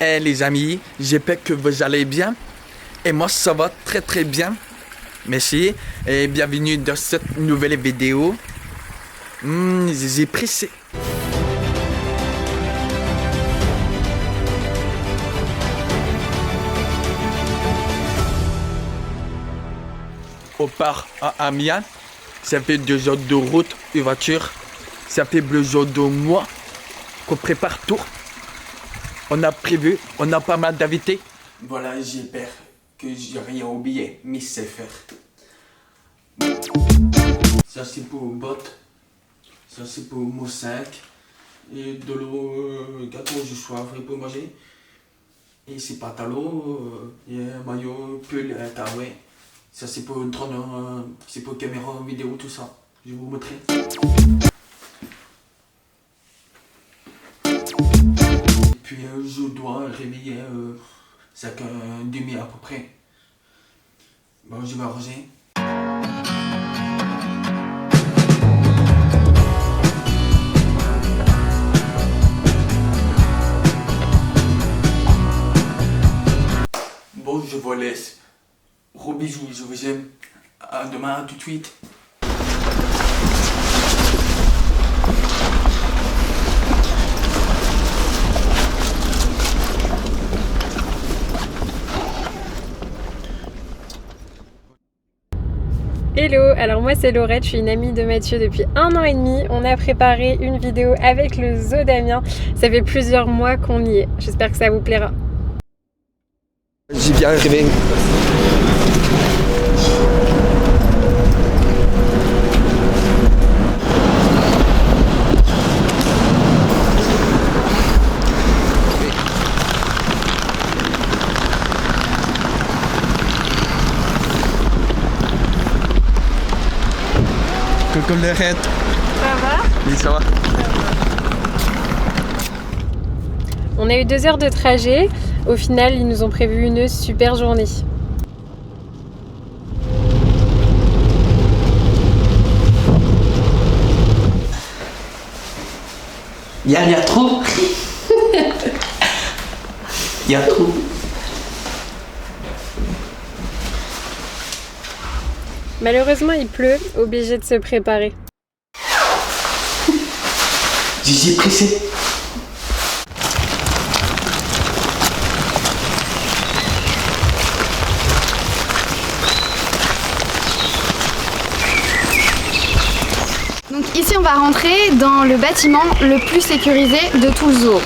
Hey les amis, j'espère que vous allez bien. Et moi ça va très très bien. Merci et bienvenue dans cette nouvelle vidéo. J'ai pressé. On part à Amiens. Ça fait 2 heures de route de voiture. Ça fait plusieurs de mois qu'on prépare tout. On a prévu, on a pas mal d'invités. Voilà, j'espère que j'ai rien oublié, mais c'est faire. Ça c'est pour bottes. Ça c'est pour mon sac. Et de l'eau, gâteau, je soif pour manger. Et c'est pantalon, et maillot, pull, carré. Ça c'est pour drone, c'est pour caméra, vidéo, tout ça. Je vais vous montrer. Et puis je dois réveiller 5h30 à peu près. Bon, je vais arranger. Bon, je vous laisse. Gros bisous, je vous aime. À demain, tout de suite. Hello, alors moi c'est Laurette, je suis une amie de Mathieu depuis 1 an et demi. On a préparé une vidéo avec le zoo d'Amiens. Ça fait plusieurs mois qu'on y est. J'espère que ça vous plaira. J'y viens arriver. Coucou Laurette. Ça va? Oui, ça va. On a eu 2 heures de trajet. Au final, ils nous ont prévu une super journée. Il y a trop. Il y a trop. Malheureusement, il pleut, obligé de se préparer. J'ai pressé. Donc ici on va rentrer dans le bâtiment le plus sécurisé de tout le zoo.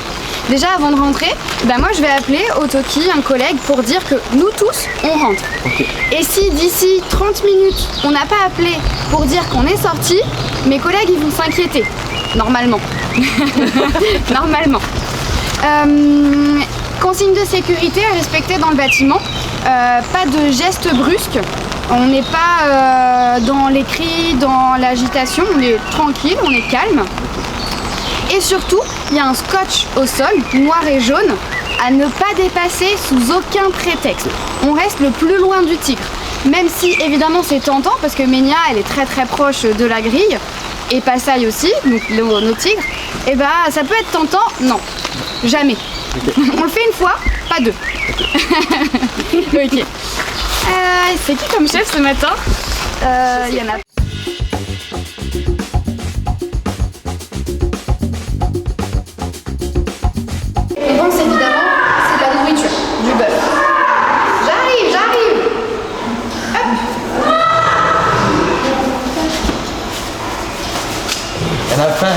Déjà avant de rentrer, moi je vais appeler au Toki un collègue pour dire que nous tous on rentre. Okay. Et si d'ici 30 minutes on n'a pas appelé pour dire qu'on est sorti, mes collègues ils vont s'inquiéter. Normalement. Normalement. Consignes de sécurité à respecter dans le bâtiment. Pas de gestes brusques. On n'est pas dans les cris, dans l'agitation, on est tranquille, on est calme. Et surtout, il y a un scotch au sol, noir et jaune, à ne pas dépasser sous aucun prétexte. On reste le plus loin du tigre. Même si évidemment c'est tentant, parce que Ménia elle est très très proche de la grille, et Passaï aussi, donc nos tigres, et ça peut être tentant, non, jamais. Okay. On le fait une fois, pas 2. Ok. C'est qui comme chef ce matin? Il y en a. Réponse évidemment, c'est de la nourriture, du bœuf. J'arrive. Hop. Elle a faim.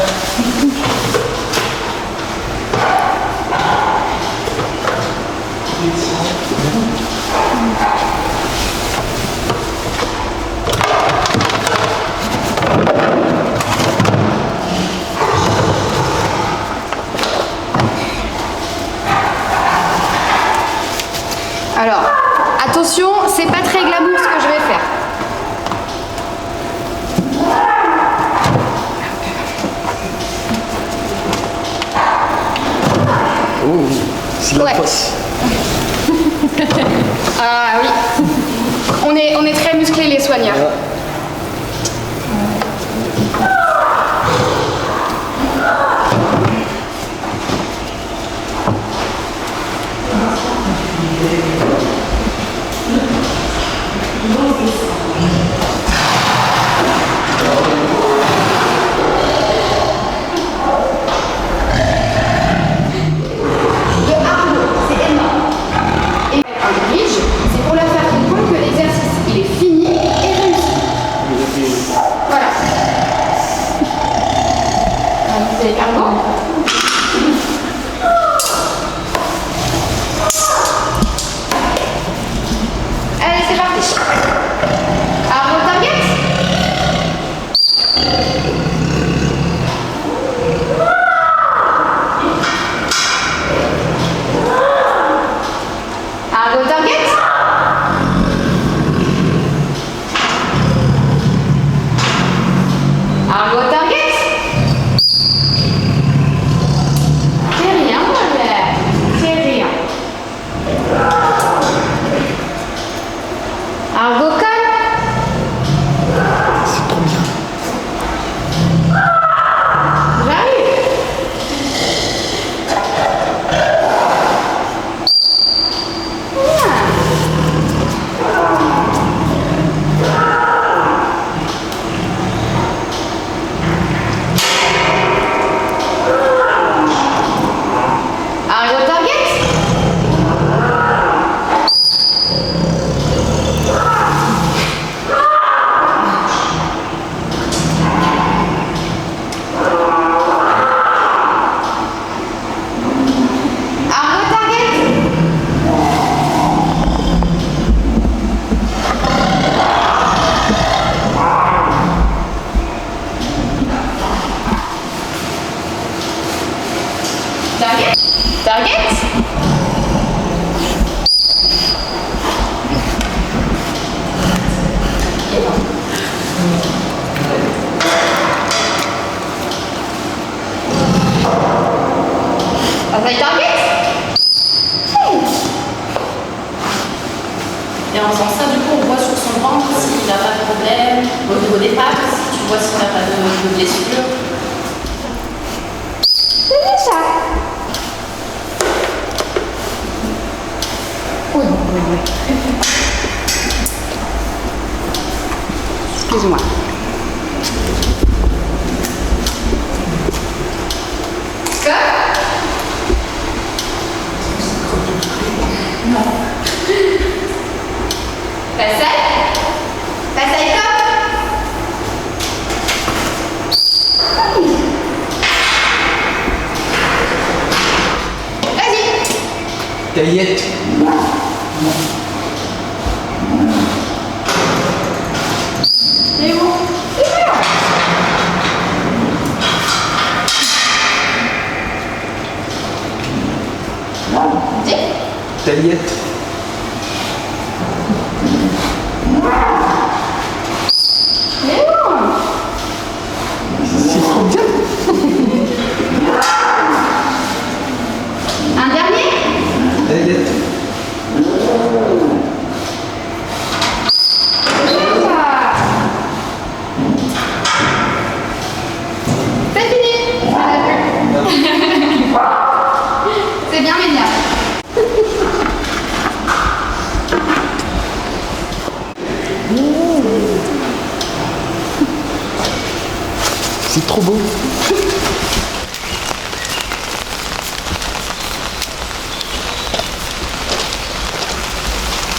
Alors, attention, c'est pas très glamour ce que je vais faire. Oh, c'est la poisse. Ah oui. On est très musclés les soigneurs. Et en faisant ça, du coup, on voit sur son ventre s'il n'a pas de problème, au niveau des pattes, si tu vois s'il n'a pas de blessure. C'est ça. Oui, oui, oui. Excuse-moi. Stop. Non. Passage. Passage comme. Vas-y. Taillette. C'est bon. Super. Dis. Taillette. C'est bon. C'est trop bien. Un dernier. Taillette. C'est fini. C'est bien, mais bien. C'est trop beau.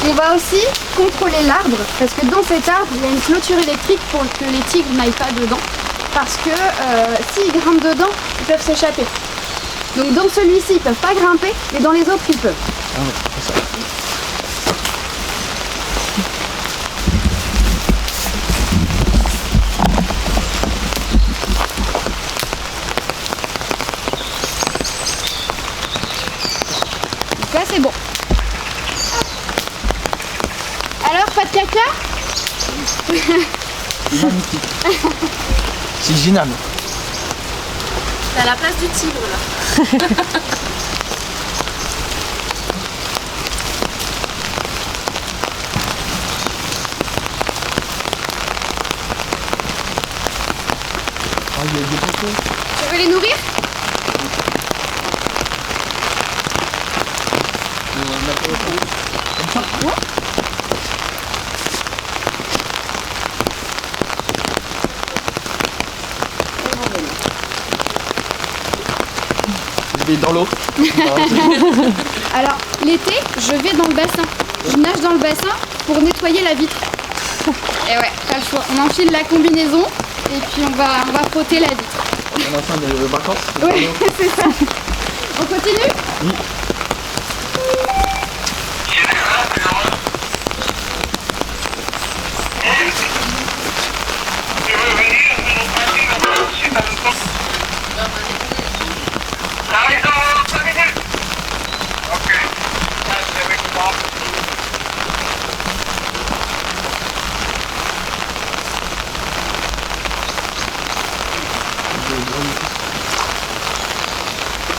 On va aussi contrôler l'arbre parce que dans cet arbre il y a une clôture électrique pour que les tigres n'aillent pas dedans parce que s'ils grimpent dedans ils peuvent s'échapper. Donc dans celui-ci ils peuvent pas grimper mais dans les autres ils peuvent. Ah ouais, c'est ça. Donc là c'est bon. Alors pas de caca? Magnifique. C'est génial. T'as la place du tigre là. Ah, il y a des poteaux. Tu veux les nourrir? Je vais dans l'eau. Alors, l'été, je vais dans le bassin. Je nage dans le bassin pour nettoyer la vitre. Et ouais, pas le choix. On enfile la combinaison et puis on va frotter la vitre. On est en fin de vacances. Oui, c'est ça. On continue? Oui.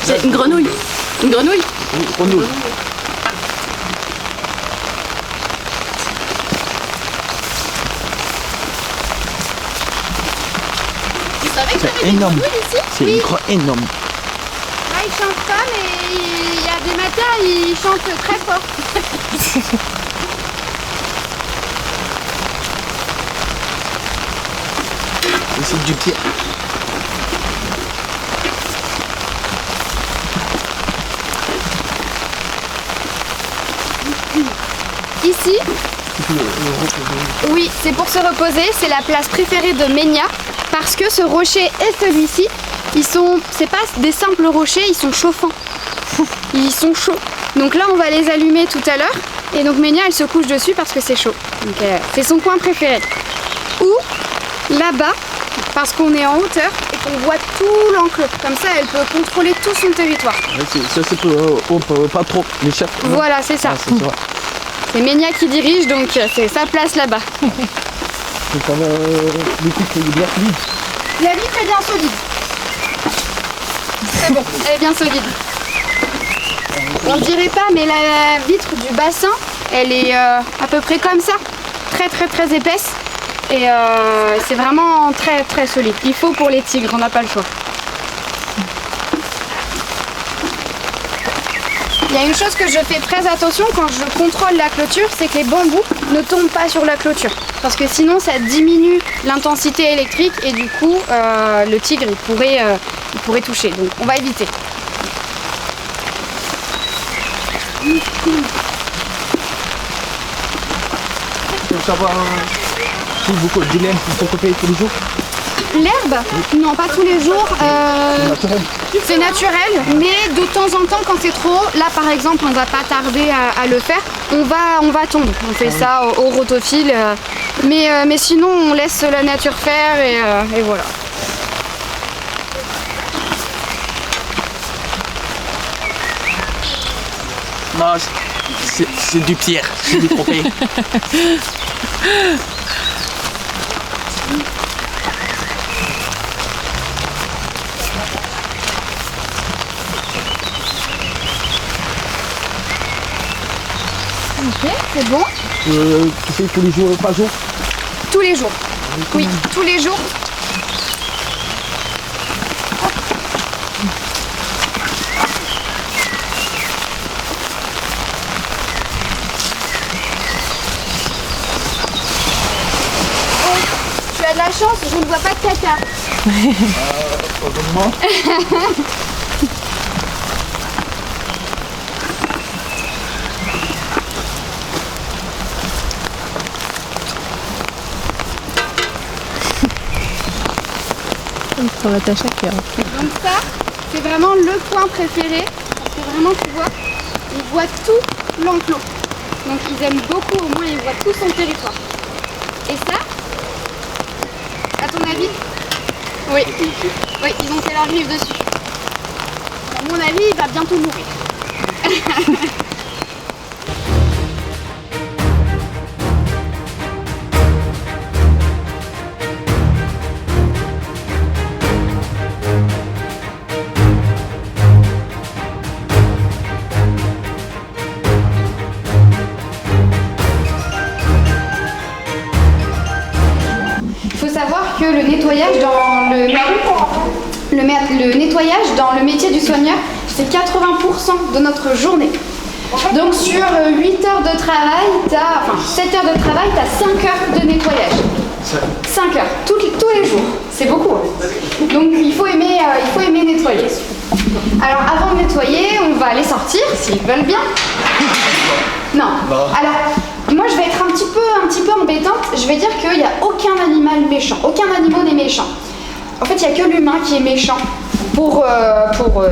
C'est une grenouille. Une grenouille. Oui, grenouille. Vous savez qu'il y avait C'est des énorme. grenouilles ici? C'est énorme. Là, ils chantent pas, mais il y a des matins, ils chantent très fort. Et c'est du pied. Ici, oui, c'est pour se reposer. C'est la place préférée de Ménia parce que ce rocher et celui-ci, c'est pas des simples rochers, ils sont chauffants. Ils sont chauds. Donc là, on va les allumer tout à l'heure. Et donc Ménia, elle se couche dessus parce que c'est chaud. Donc c'est son coin préféré. Ou là-bas, parce qu'on est en hauteur et qu'on voit tout l'enclos. Comme ça, elle peut contrôler tout son territoire. Ça c'est pas trop. Les chefs. Voilà, c'est ça. Ah, c'est ça. C'est Ménia qui dirige, donc c'est sa place là-bas. C'est comme l'équipe qui est bien solide. La vitre est bien solide. C'est bon, elle est bien solide. On ne dirait pas, mais la vitre du bassin, elle est à peu près comme ça. Très très très épaisse. Et c'est vraiment très très solide. Il faut pour les tigres, on n'a pas le choix. Il y a une chose que je fais très attention quand je contrôle la clôture, c'est que les bambous ne tombent pas sur la clôture. Parce que sinon ça diminue l'intensité électrique et du coup le tigre il pourrait toucher. Donc on va éviter. Pour savoir si beaucoup de laine pour s'occuper tous les jours. L'herbe, non pas tous les jours, Naturel. c'est naturel, mais de temps en temps quand c'est trop haut, là par exemple on va pas tarder à le faire, on va tondre, on fait ça au rotophile, mais sinon on laisse la nature faire et voilà. Non, c'est du pierre, c'est du trophée. Ok, c'est bon. Tu fais tous les jours, par jour. Tous les jours. Oui, tous les jours. Tu as de la chance, je ne vois pas de caca. Heureusement. Pour l'attache à cœur. Donc ça, c'est vraiment le coin préféré. Parce que vraiment, tu vois, ils voient tout l'enclos. Donc ils aiment beaucoup, au moins ils voient tout son territoire. Et ça, à ton avis? Oui. Oui, ils ont fait leur griffe dessus. À mon avis, il va bientôt mourir. Que le nettoyage dans le nettoyage dans le métier du soigneur, c'est 80% de notre journée. Donc sur 8 heures de travail, enfin 7 heures de travail, tu as 5 heures de nettoyage. 5 heures, tous les jours. C'est beaucoup. Donc il faut aimer nettoyer. Alors avant de nettoyer, on va les sortir s'ils veulent bien. Non. Alors moi je vais être un petit peu embêtante. Je vais dire qu'il n'y a aucun animal méchant. Aucun animal n'est méchant. En fait, il n'y a que l'humain qui est méchant pour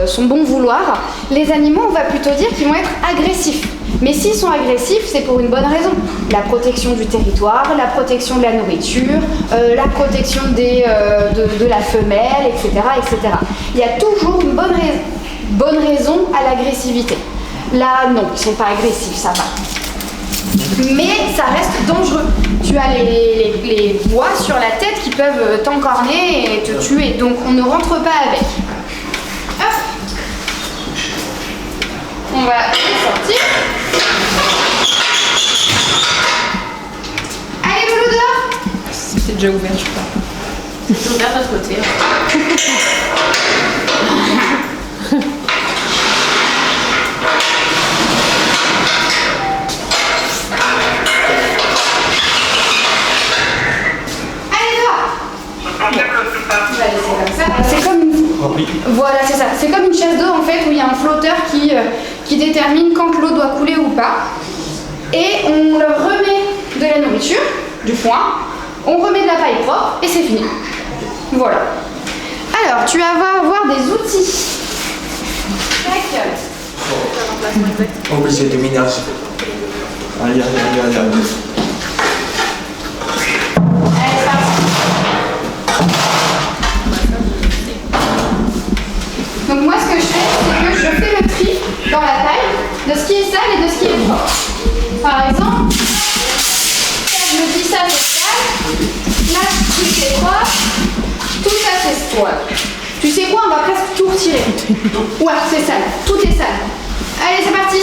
son bon vouloir. Les animaux, on va plutôt dire qu'ils vont être agressifs. Mais s'ils sont agressifs, c'est pour une bonne raison. La protection du territoire, la protection de la nourriture, la protection de la femelle, etc., etc. Il y a toujours une bonne raison à l'agressivité. Là, non, ils ne sont pas agressifs, ça va. Mais ça reste dangereux. Tu as les bois sur la tête qui peuvent t'encorner et te tuer. Donc on ne rentre pas avec. Hop. On va sortir. Allez, Loulou, dehors. C'est déjà ouvert, je crois. C'est ouvert de l'autre côté. C'est comme voilà, c'est ça. C'est comme une chaise d'eau en fait où il y a un flotteur qui détermine quand l'eau doit couler ou pas. Et on leur remet de la nourriture, du foin, on remet de la paille propre et c'est fini. Voilà. Alors, tu vas avoir des outils. Tac. Obligé de ménage. Allez. Donc moi ce que je fais, c'est que je fais le tri dans la taille de ce qui est sale et de ce qui est propre. Par exemple, ça je me dis ça c'est sale, là tout c'est propre, tout ça c'est sale. Tu sais quoi, on va presque tout retirer. Ouais, c'est sale, tout est sale. Allez, c'est parti.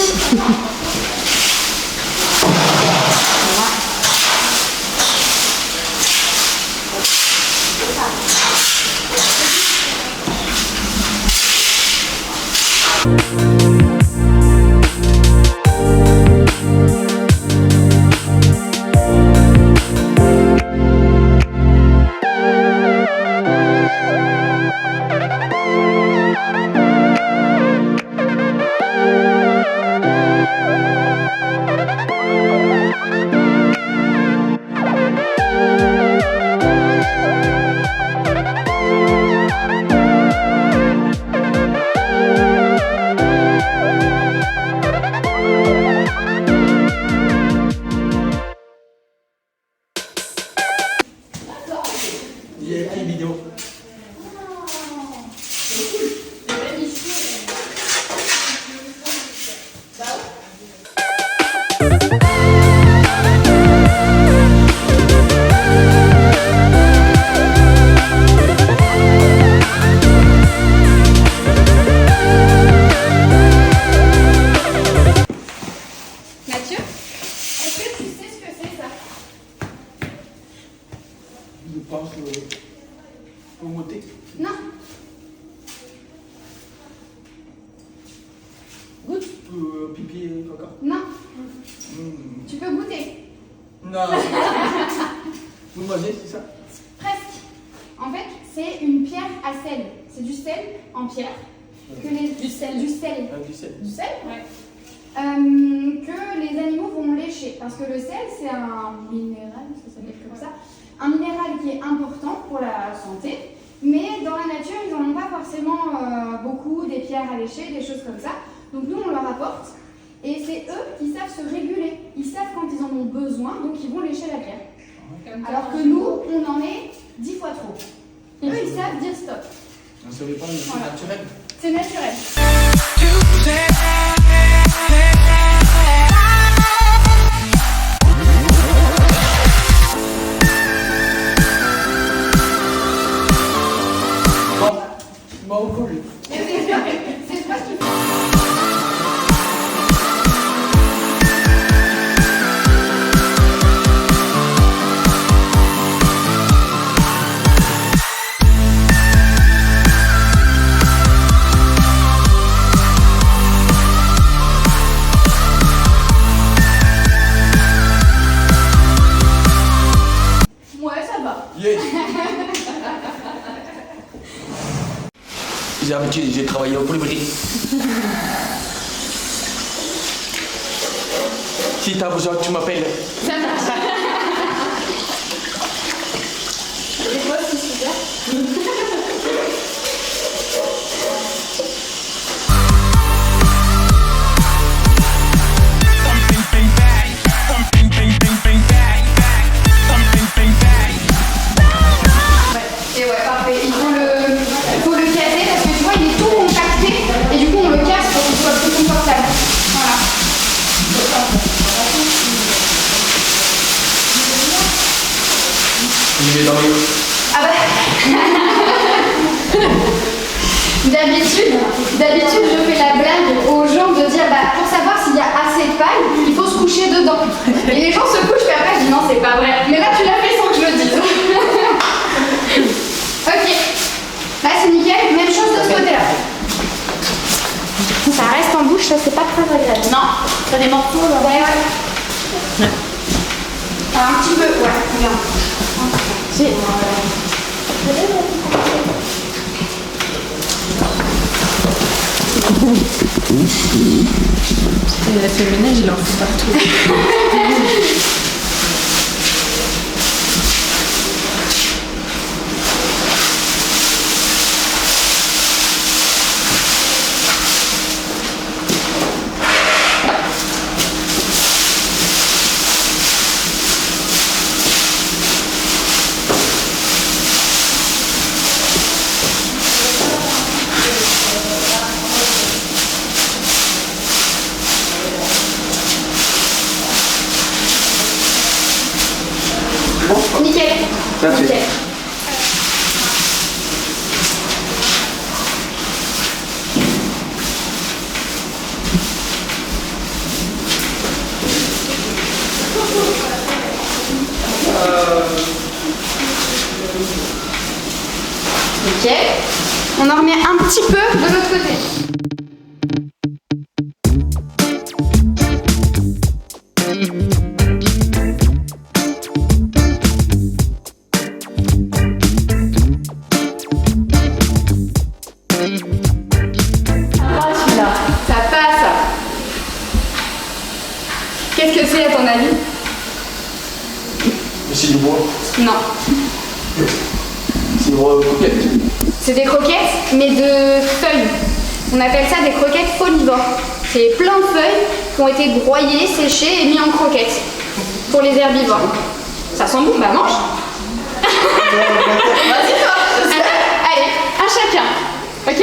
Non. Goûte. Pipi et caca. Non. Tu peux goûter. Non. Vous mangez, c'est ça? Presque. En fait, c'est une pierre à sel. C'est du sel en pierre. Du sel. Du sel. Du sel, ouais. Que les animaux vont lécher. Parce que le sel, c'est un minéral, ça s'appelle comme ça. Un minéral qui est important pour la santé. Mais dans la nature, ils n'en ont pas forcément beaucoup, des pierres à lécher, des choses comme ça. Donc nous, on leur apporte. Et c'est eux qui savent se réguler. Ils savent quand ils en ont besoin, donc ils vont lécher la pierre. Alors que nous, on en est 10 fois trop. Eux, ils savent dire stop. On ne savait pas, mais c'est Voilà. naturel. C'est naturel. Bon, cool. C'est pas ce qu'il faut. J'ai habitué, j'ai travaillé au prix. Si t'as besoin, tu m'appelles. Ça marche. C'est quoi, c'est super. Et ouais, parfait. Il faut le casser parce que tu vois, il est tout compacté et du coup, on le casse pour qu'il soit plus confortable. Voilà. Il est dans les... Ah bah. D'habitude, je fais la blague aux gens de dire bah, pour savoir s'il y a assez de paille, il faut se coucher dedans. Et les gens se couchent, puis après je dis non, c'est pas vrai. Mais là, tu l'as fait sans que je le dise. Ok. Là, c'est nickel. Même chose de ce côté-là. Ça reste en bouche, ça, c'est pas très agréable. Non, t'as des morceaux là. Ouais. Alors, un petit peu, ouais, bien. Il a fait le ménage, il en fout partout. Nickel. That's it. Nickel. Nickel. On en remet un petit peu de l'autre côté. Ça passe. Qu'est-ce que c'est à ton avis? C'est du bois. Non. C'est du bois coquette. C'est des croquettes, mais de feuilles. On appelle ça des croquettes folivores. C'est plein de feuilles qui ont été broyées, séchées et mis en croquettes pour les herbivores. Ça sent bon, bah mange. Vas-y toi. Allez, un chacun. Ok?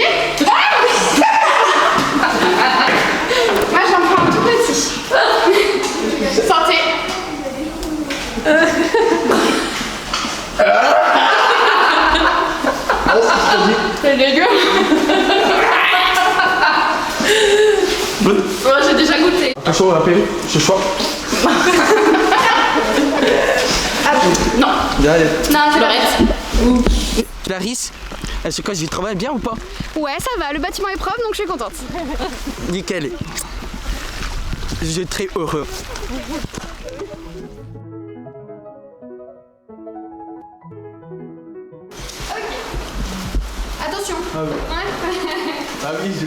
Moi j'en prends un tout petit. Santé. C'est dégueu. Ouais, j'ai déjà goûté. Attention, appelez, ce soir. Ah, Non, Allez. non, c'est pas vrai. Clarisse, est-ce que j'y travaille bien ou pas? Ouais, ça va, le bâtiment est propre donc je suis contente. Nickel. Je suis très heureux. Attention. Ah oui. Ouais. Ah oui, je...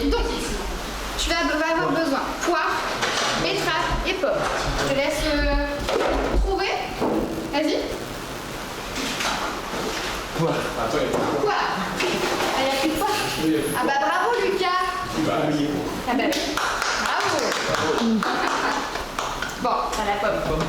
Donc, tu vas avoir besoin poire, betterave et pomme. Je te laisse trouver. Vas-y. Poire. Poire. Ah, il n'y a plus de poire. Ah bah bravo Lucas. Ah bah oui. Bravo. Bon, t'as la pomme.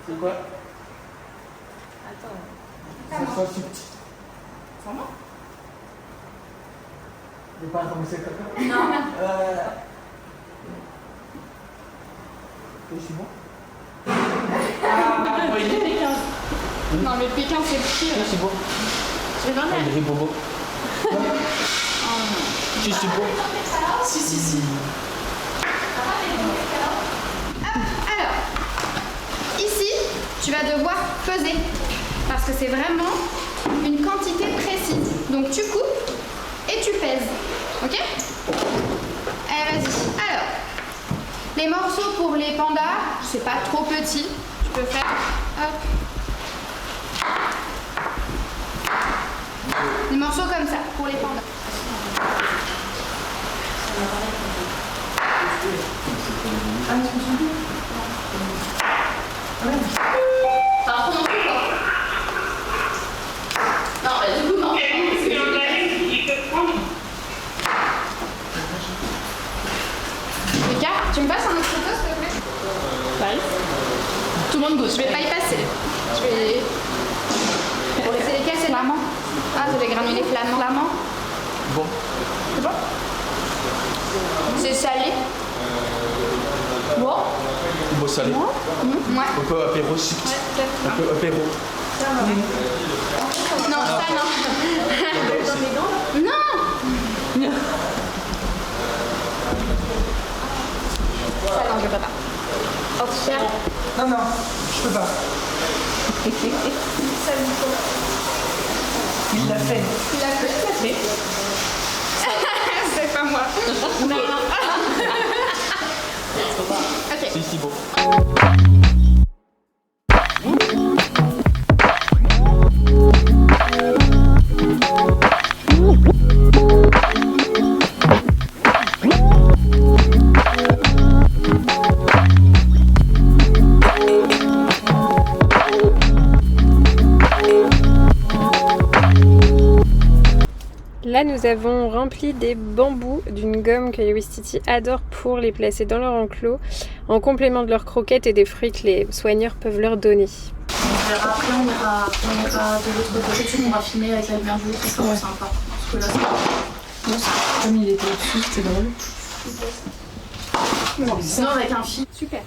C'est quoi? attends. Ça sent subtil. Ça va? Je vais pas ramasser quelqu'un. Non. c'est bon. Non, mais le Pékin, c'est le pire. C'est bon. Je vais Ah, il est bobo. Si, c'est bon. Si. Alors, ici, tu vas devoir peser parce que c'est vraiment une quantité précise. Donc tu coupes et tu pèses. Ok? Allez, vas-y. Alors, les morceaux pour les pandas, c'est pas trop petit. Tu peux faire. Hop. Des morceaux comme ça pour les pandas. Par contre, non plus, quoi. Non, bah du coup, non. Lucas, tu me passes un autre photo, s'il te plaît? Pareil. Tout le monde gauche. Je vais pas y passer. Je vais. C'est lesquels, c'est flamand? Ah, c'est les granulés flamands. Bon. C'est bon? C'est salé. Bon. Bon, salé. Ouais. Un peu apéro aussi. Un peu apéro. Non, ça non. Non. Ça non, je peux pas. Oh, cher. Non, non, je peux pas. Il l'a fait. Tu l'as fait? C'est pas moi. Non. Ok. C'est beau. Là, nous avons rempli des bambous d'une gomme que les Ouistiti adorent pour les placer dans leur enclos, en complément de leurs croquettes et des fruits que les soigneurs peuvent leur donner. Après, on ira de l'autre côté, tu sais qu'on va filmer avec la lumière du jour, c'est vraiment sympa. Parce que là, c'est... Comme il était au-dessus, c'était drôle. Sinon, avec un film. Super.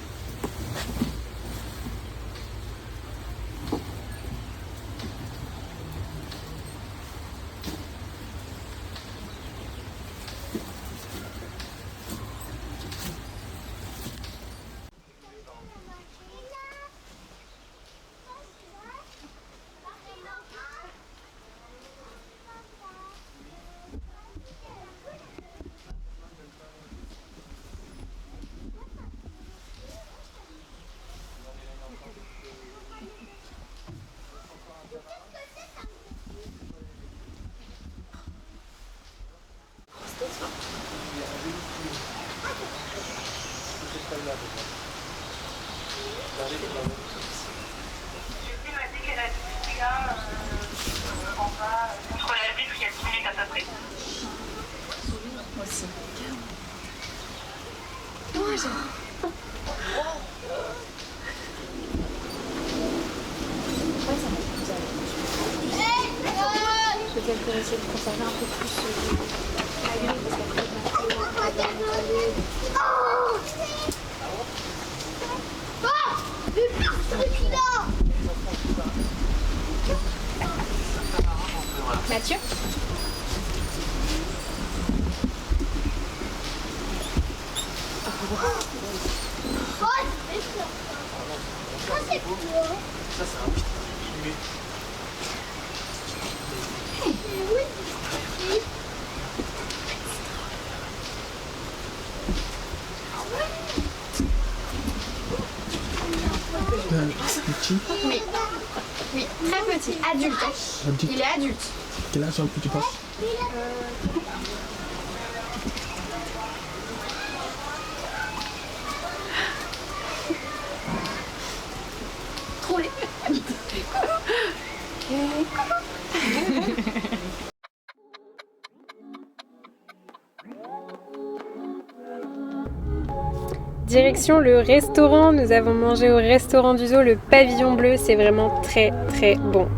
Contre la vitre, il y a 10 minutes à peu près. Peut-être pour essayer de conserver un peu plus la grille parce qu'après Mathieu. Petit. Oui. Oui, très petit, adulte. Adulte. Il est adulte. Quel âge tu penses? Trop laid. Direction le restaurant, nous avons mangé au restaurant du zoo, le pavillon bleu, c'est vraiment très très bon.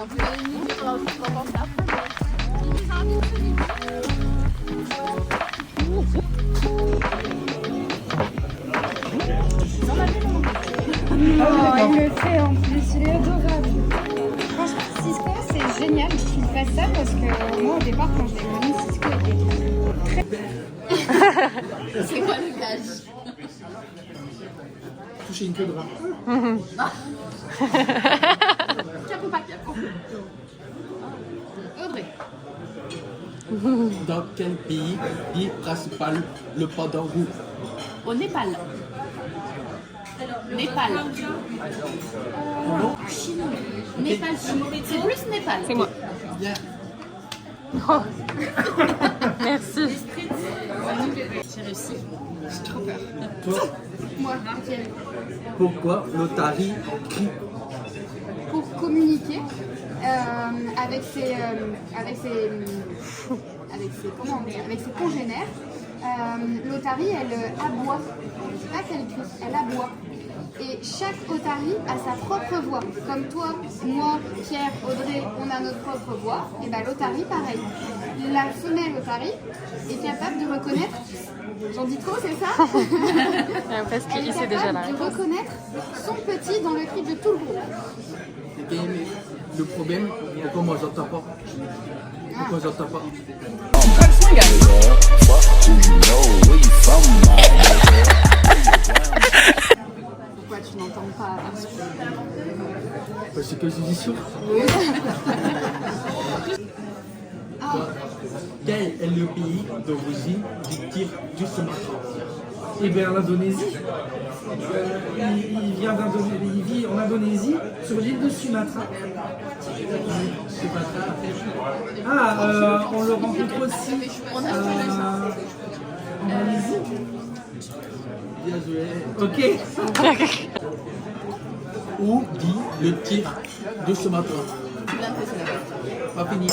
Il le fait en plus, il est adorable. Franchement, Cisco, c'est génial qu'il fasse ça parce que moi, au départ, quand je l'ai connu, Cisco était très... C'est quoi le gage? Toucher une queue de rat. Capot pas capot. Audrey. Dans quel pays vit principal le panda roux? Au Népal. Népal. Chine. Népal, Chine. C'est plus Népal. C'est moi. Bien. Merci. J'ai réussi. Toi, Moi, pourquoi l'otarie crie? pour communiquer avec ses congénères. L'otarie, elle aboie. C'est pas qu'elle crie, elle aboie. Et chaque otarie a sa propre voix. Comme toi, moi, Pierre, Audrey, on a notre propre voix. Et ben l'otarie, pareil. La femelle otarie est capable de reconnaître. J'en dis trop, c'est ça? Parce Elle qu'il est sait déjà la capable de réponse. reconnaître son petit dans le cri de tout le groupe. Et le problème, pourquoi moi j'entends pas? Pourquoi j'entends pas? Pourquoi tu n'entends pas? Parce que je dis sûr. Quel est le pays d'origine du tir du Sumatra? Eh bien, l'Indonésie. Il vient d'Indonésie. Il vit en Indonésie, sur l'île de Sumatra. On le rencontre aussi en Malaisie. Bien joué. Ok. Où dit le tir de Sumatra? Pas fini.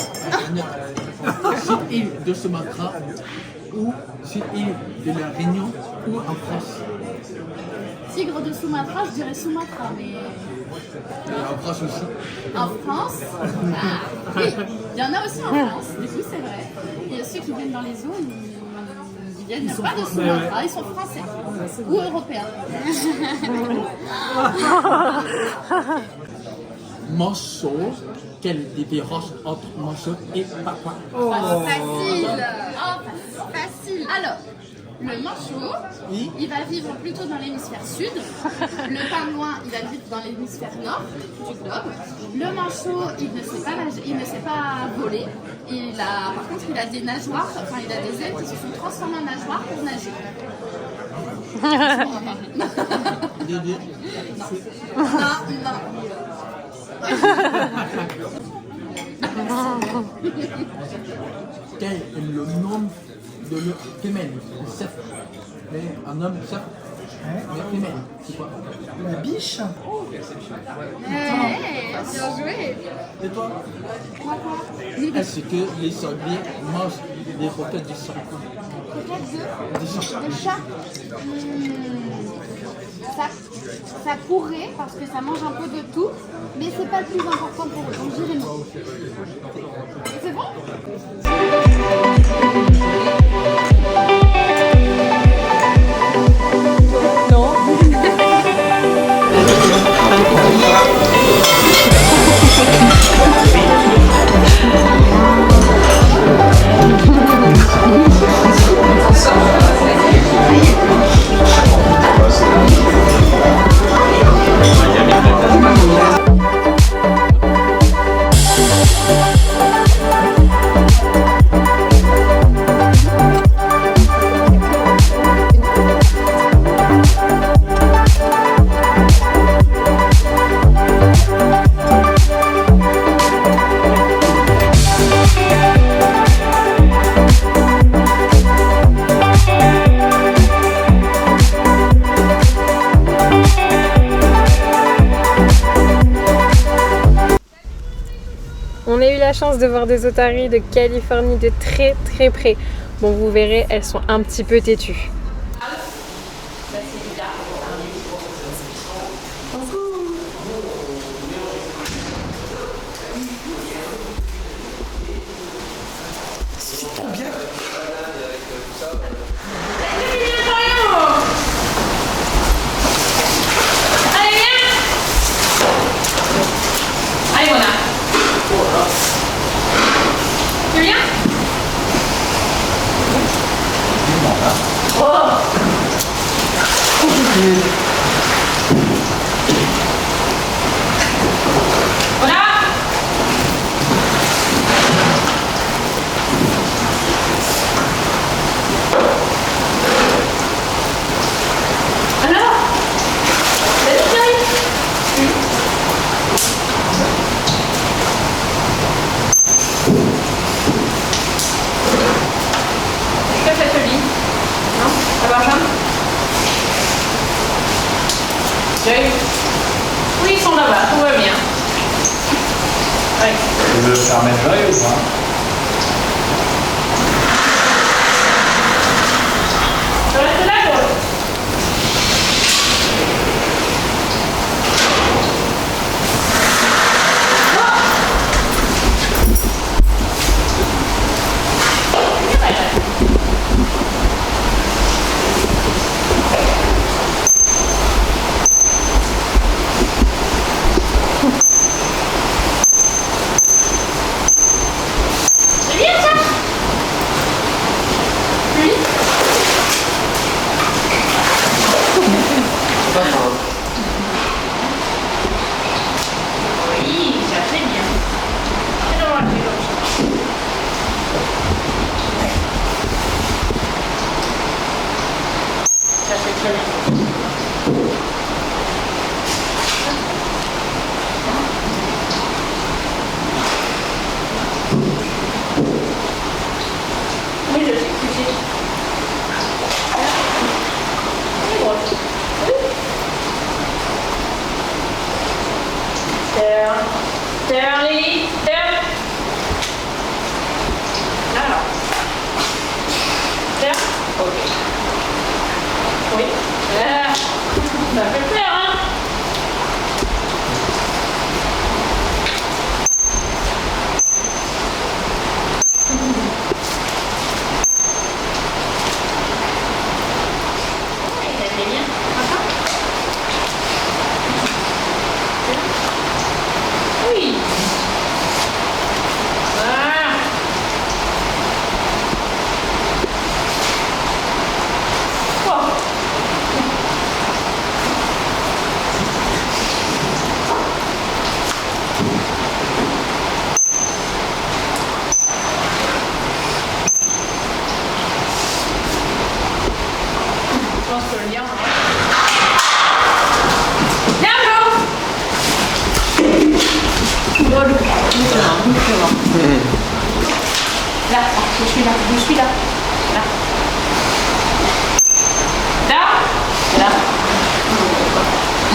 Sur l'île de Sumatra ou sur l'île de la Réunion ou en France? Tigre de Sumatra, je dirais Sumatra, mais Et en France aussi. en France, oui, il y en a aussi en France, du coup c'est vrai. Et ceux qui viennent dans les eaux, ils viennent pas de Sumatra, ils sont français ou européens. Manchot, quelle différence entre manchot et papa? Facile. Facile. Alors, le manchot, Oui. il va vivre plutôt dans l'hémisphère sud. Le pingouin, il va vivre dans l'hémisphère nord du globe. Le manchot, il ne sait pas nager, il ne sait pas voler. Par contre, il a des nageoires, enfin, il a des ailes qui se sont transformées en nageoires pour nager. Dédé. Non. Quel est le nom de le femelle? Le cerf. Mais un homme cerf. Mais femelle, c'est quoi? La biche. Bien joué. Et toi? Est-ce que les sangliers mangent des roquettes du sang? Le chat, ça pourrait parce que ça mange un peu de tout, mais c'est pas le plus important pour eux. Donc j'irai non. C'est bon? On a eu la chance de voir des otaries de Californie de très très près. Bon, vous verrez, elles sont un petit peu têtues. Tu veux fermer l'œil ou pas? Reste là, quoi. C'est bien ça. Oui. Oui, ça c'est bien. C'est drôle, c'est drôle. Ça c'est très bien. Oui, je sais que tu sais. C'est drôle. Oui. Turn. Turn, Lily. Turn. Alors. Turn. Ok. Oui. Ah. Ça fait peur, hein? Oui, ça fait bien. Oui. Ah. Oh. Je pense que le lien, viens, là, je suis là, je suis là. Là. Là. Là.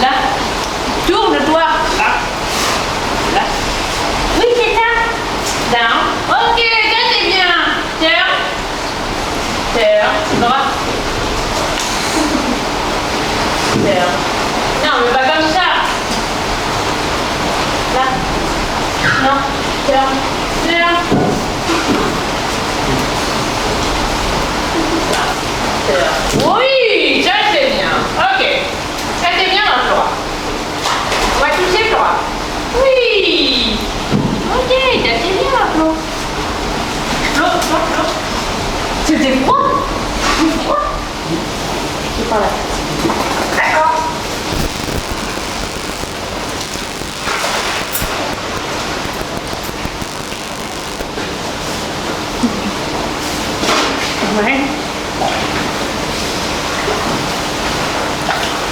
Là. Tourne-toi. Là. Là. Oui, c'est ça. Down. Ok, ça c'est bien. Turn. Turn. Droit. Turn. Non, mais pas comme ça. Là. Non. Turn. Turn. Oui, ça c'est bien. Ok. Ça c'est bien, Flora. On va toucher, Flora. Oui. Ok, ça c'est bien, Flo. Flo. C'était froid. C'est froid. C'est par là. D'accord. Ouais.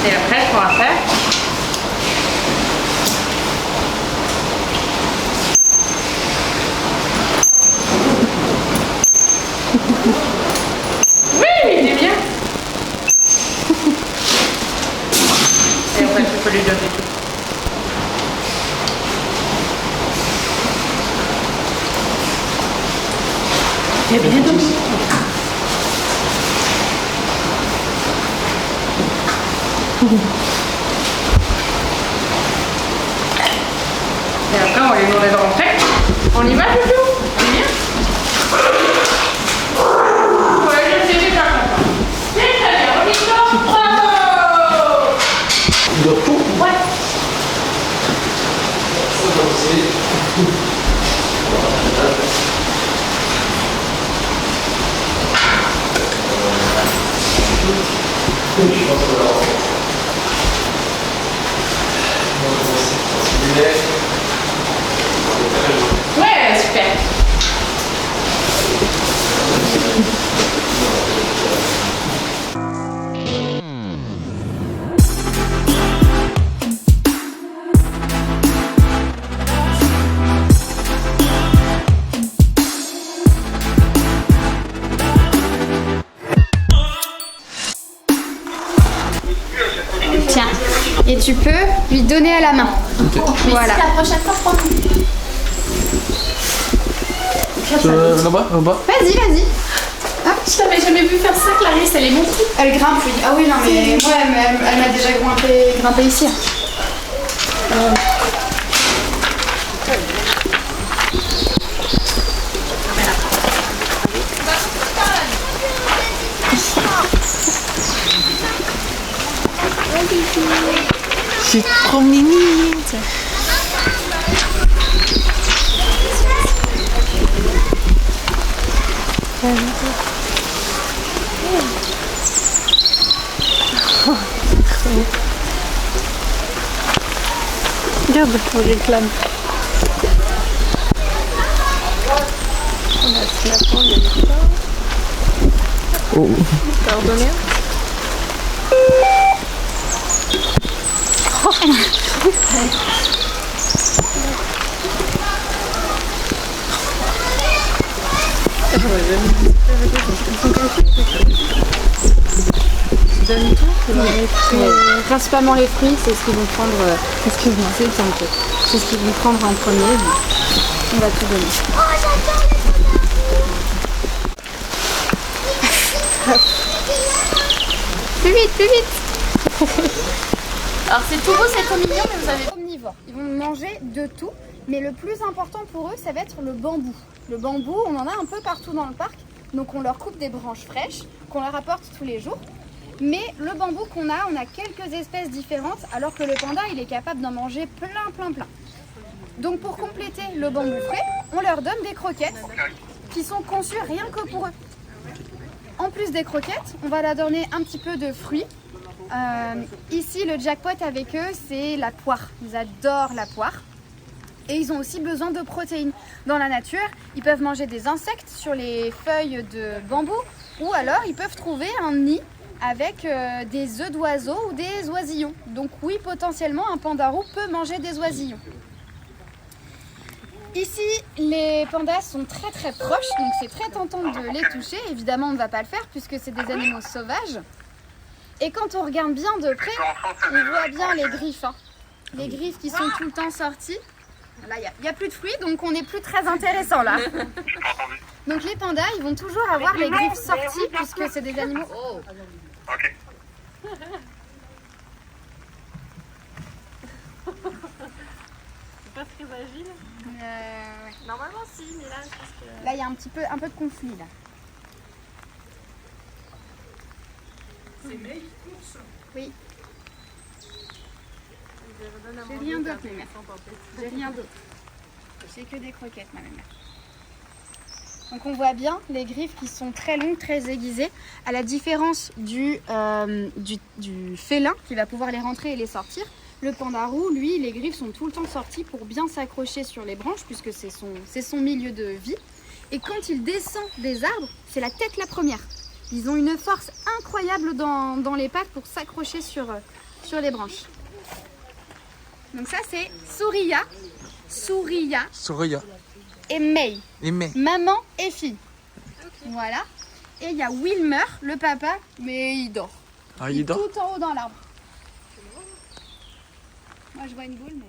Et après, ce qu'on va faire, oui, c'est bien. Et en fait, tu peux lui donner tout. C'est bien donné. Et après, on va lui demander de rentrer. On y va, Toutou? C'est bien? Ouais, je sais déjà content. C'est très bien, on y sort. Bravo! Il dort tout. Ouais. Ouais, super. Tiens. Et tu peux lui donner à la main. Voilà. La prochaine fois, je crois. Là-bas, là-bas. Vas-y, vas-y. Je t'avais jamais vu faire ça, Clarisse, elle est montée. Elle grimpe, oui. Ah oui, non, mais moi, elle m'a déjà grimpé ici. C'est trop mignon. Regarde, on réclame. On a ce lapin, il y a du pain. Oh. T'as ordonné? Donne tout. Principalement les fruits, c'est ce qu'ils vont prendre. Excuse-moi, c'est ce qu'ils vont prendre en premier. On va tout donner. Plus vite, plus vite. Alors c'est tout beau, c'est trop mignon, mais vous avez... Omnivores, ils vont manger de tout, mais le plus important pour eux, ça va être le bambou. Le bambou, on en a un peu partout dans le parc, donc on leur coupe des branches fraîches, qu'on leur apporte tous les jours. Mais le bambou qu'on a, on a quelques espèces différentes, alors que le panda, il est capable d'en manger plein. Donc pour compléter le bambou frais, on leur donne des croquettes qui sont conçues rien que pour eux. En plus des croquettes, on va leur donner un petit peu de fruits. Ici, le jackpot avec eux, c'est la poire. Ils adorent la poire. Et ils ont aussi besoin de protéines. Dans la nature, ils peuvent manger des insectes sur les feuilles de bambou, ou alors ils peuvent trouver un nid avec des œufs d'oiseaux ou des oisillons. Donc oui, potentiellement, un panda roux peut manger des oisillons. Ici, les pandas sont très proches, donc c'est très tentant de les toucher. Évidemment, on ne va pas le faire puisque c'est des animaux sauvages. Et quand on regarde bien de près, on voit bien les griffes. Hein. Les griffes qui sont tout le temps sorties. Là, il n'y a plus de fruits, donc on n'est plus très intéressant là. Donc les pandas, ils vont toujours avoir les griffes sorties puisque c'est des animaux... Oh. Ok. C'est pas très agile. Ouais. Normalement si, mais là je pense que... Là, il y a un peu de conflit là. C'est May qui course. Oui. J'ai rien d'autre, ma mère. J'ai rien d'autre. J'ai que des croquettes, ma mère. Donc on voit bien les griffes qui sont très longues, très aiguisées, à la différence du félin qui va pouvoir les rentrer et les sortir. Le panda roux, lui, les griffes sont tout le temps sorties pour bien s'accrocher sur les branches puisque c'est son milieu de vie. Et quand il descend des arbres, c'est la tête la première. Ils ont une force incroyable dans les pattes pour s'accrocher sur les branches. Donc ça c'est Sourya et May. Maman et fille. Voilà. Et il y a Wilmer, le papa, mais il dort. Ah, il il dort. tout en haut dans l'arbre. Moi je vois une boule mais...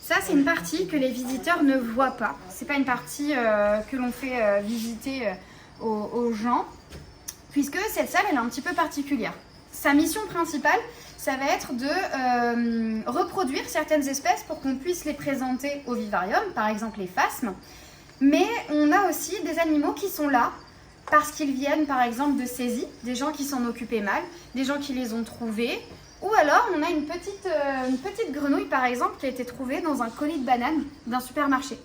Ça, c'est une partie que les visiteurs ne voient pas. C'est pas une partie que l'on fait visiter aux gens, puisque cette salle, elle est un petit peu particulière. Sa mission principale, ça va être de reproduire certaines espèces pour qu'on puisse les présenter au vivarium, par exemple les phasmes. Mais on a aussi des animaux qui sont là parce qu'ils viennent, par exemple, de saisie, des gens qui s'en occupaient mal, des gens qui les ont trouvés. Ou alors, on a une petite grenouille, par exemple, qui a été trouvée dans un colis de bananes d'un supermarché.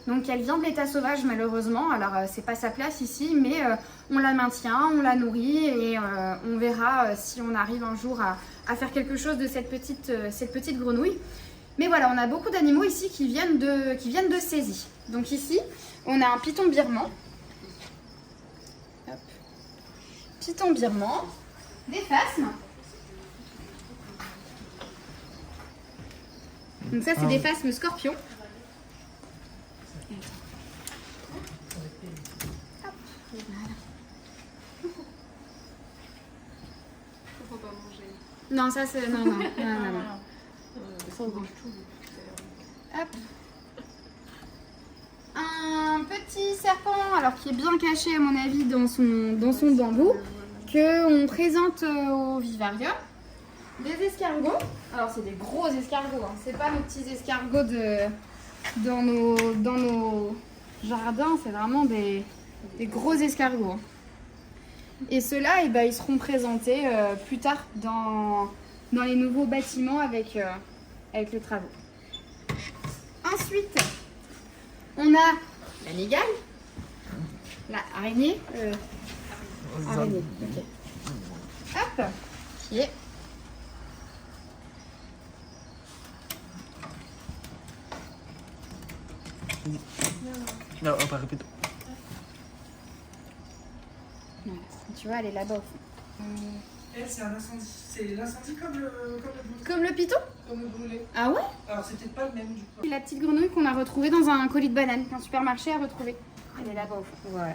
Donc, elle vient de l'état sauvage, malheureusement. Alors, c'est pas sa place ici, mais on la maintient, on la nourrit et on verra si on arrive un jour à faire quelque chose de cette petite grenouille. Mais voilà, on a beaucoup d'animaux ici qui viennent de saisie. Donc ici, on a un python birman. Hop. Python birman, des phasmes. Donc ça, c'est des phasmes scorpions. Faut pas manger. Non, ça c'est... Non, non, non, non, non. Hop. Un petit serpent, alors qui est bien caché à mon avis dans son bambou, que on présente au vivarium. Des escargots. Alors c'est des gros escargots, hein. C'est pas nos petits escargots dans nos jardins, c'est vraiment des gros escargots. Et ceux-là, eh ben, ils seront présentés plus tard dans les nouveaux bâtiments avec les travaux. Ensuite, on a la mygale, la araignée. Araignée, ok. Hop, qui est. Non, pas répéter. Voilà. Tu vois, elle est là-bas au fond. Elle, c'est un incendie. C'est l'incendie comme le brûlé. Comme le python? Comme le brûlé. Ah ouais? Alors, c'est peut-être pas le même du coup. La petite grenouille qu'on a retrouvée dans un colis de bananes qu'un supermarché a retrouvée. Elle est là-bas au fond. Voilà.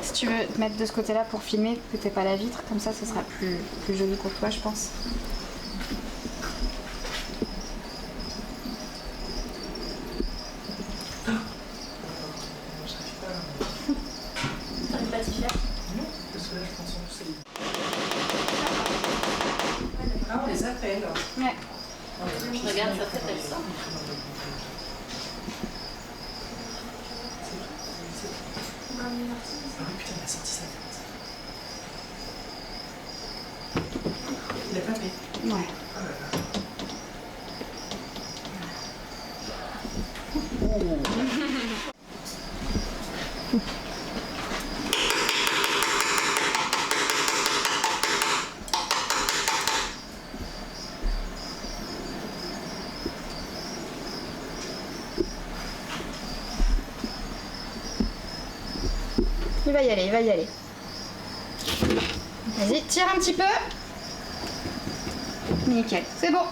Si tu veux te mettre de ce côté-là pour filmer, que t'aies pas la vitre, comme ça ce sera plus joli pour toi, je pense. T'arrives pas à t'y faire? Non, parce que là, je pense que c'est. Ah, on les appelle. Ouais. Regarde, ça s'appelle ça. Ah oui, putain, il a sorti ça. Il a tapé. Ouais. Ah là là. Il va y aller, il va y aller. Vas-y, tire un petit peu. Nickel, c'est bon.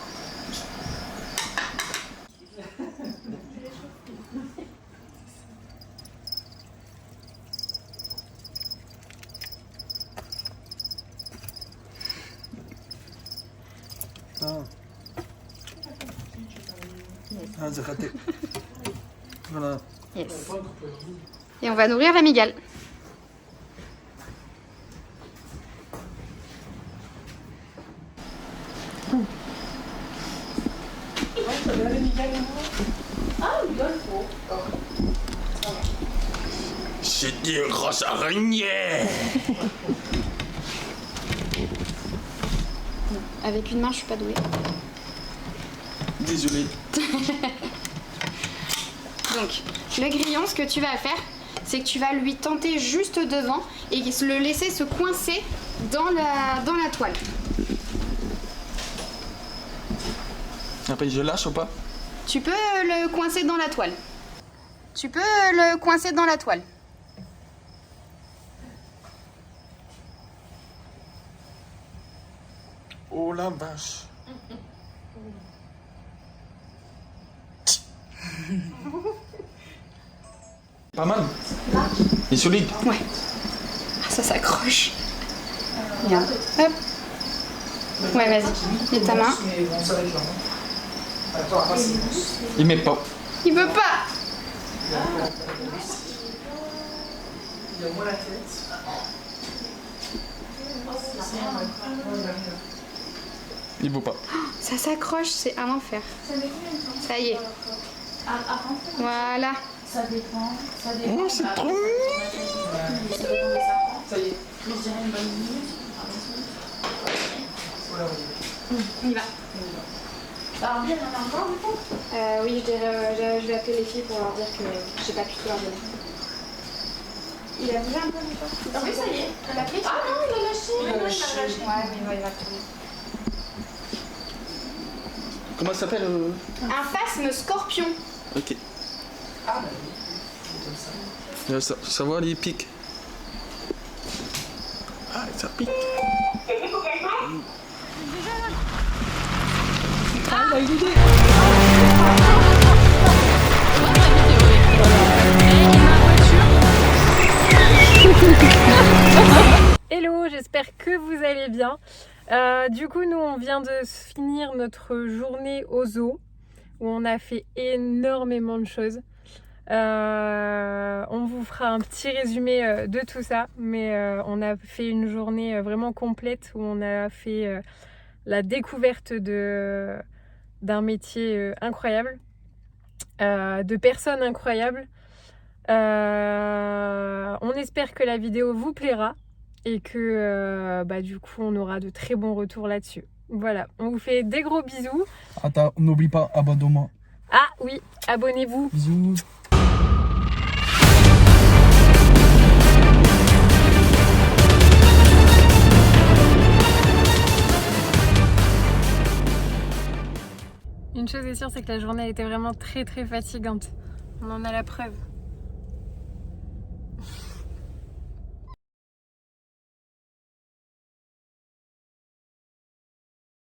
Ah, j'ai raté. Voilà. Yes. Et on va nourrir la mygale. C'est une grosse araignée. Avec une main, je suis pas douée. Désolé. Donc, le grillon, ce que tu vas faire, c'est que tu vas lui tenter juste devant et le laisser se coincer dans la toile. Après, je lâche ou pas? Tu peux le coincer dans la toile. Tu peux le coincer dans la toile. Oh la vache. Pas mal. Il est solide. Ouais. Ah, ça s'accroche. Regarde. Hop. Ouais, vas-y. Mets ta main. Mais bon, ça va être lent. Attends, après, c'est mousse. Il met pas. Il veut pas. Il a moins la tête. Il veut pas. Ça s'accroche, c'est un enfer. Ça y est. Voilà. Ça dépend. Ça dépend. Oh, c'est trop mignon. Ça dépend des serpents. Ça y est. Mais je dirais une bonne minute. On y va. Alors, il y en a encore du coup? Oui, je vais appeler les filles pour leur dire que j'ai pas pu tout leur donner. Il a bougé un peu ou pas? Oui, ça y est. Il a pris? Ah non, il a lâché. Il a lâché. Ouais, mais il va retourner. Comment ça s'appelle Un phasme scorpion. Ok. Ah, bah, Ça va, les pics. Ah, ça pique. Hello, j'espère que vous allez bien. Du coup, nous, on vient de finir notre journée au zoo où on a fait énormément de choses. On vous fera un petit résumé de tout ça, mais on a fait une journée vraiment complète où on a fait la découverte d'un métier incroyable, de personnes incroyables. On espère que la vidéo vous plaira et que du coup on aura de très bons retours là-dessus. Voilà, on vous fait des gros bisous. attends, n'oublie pas, abonnement. Ah oui, abonnez-vous. Bisous. Une chose est sûre, c'est que la journée était vraiment très très fatigante. On en a la preuve.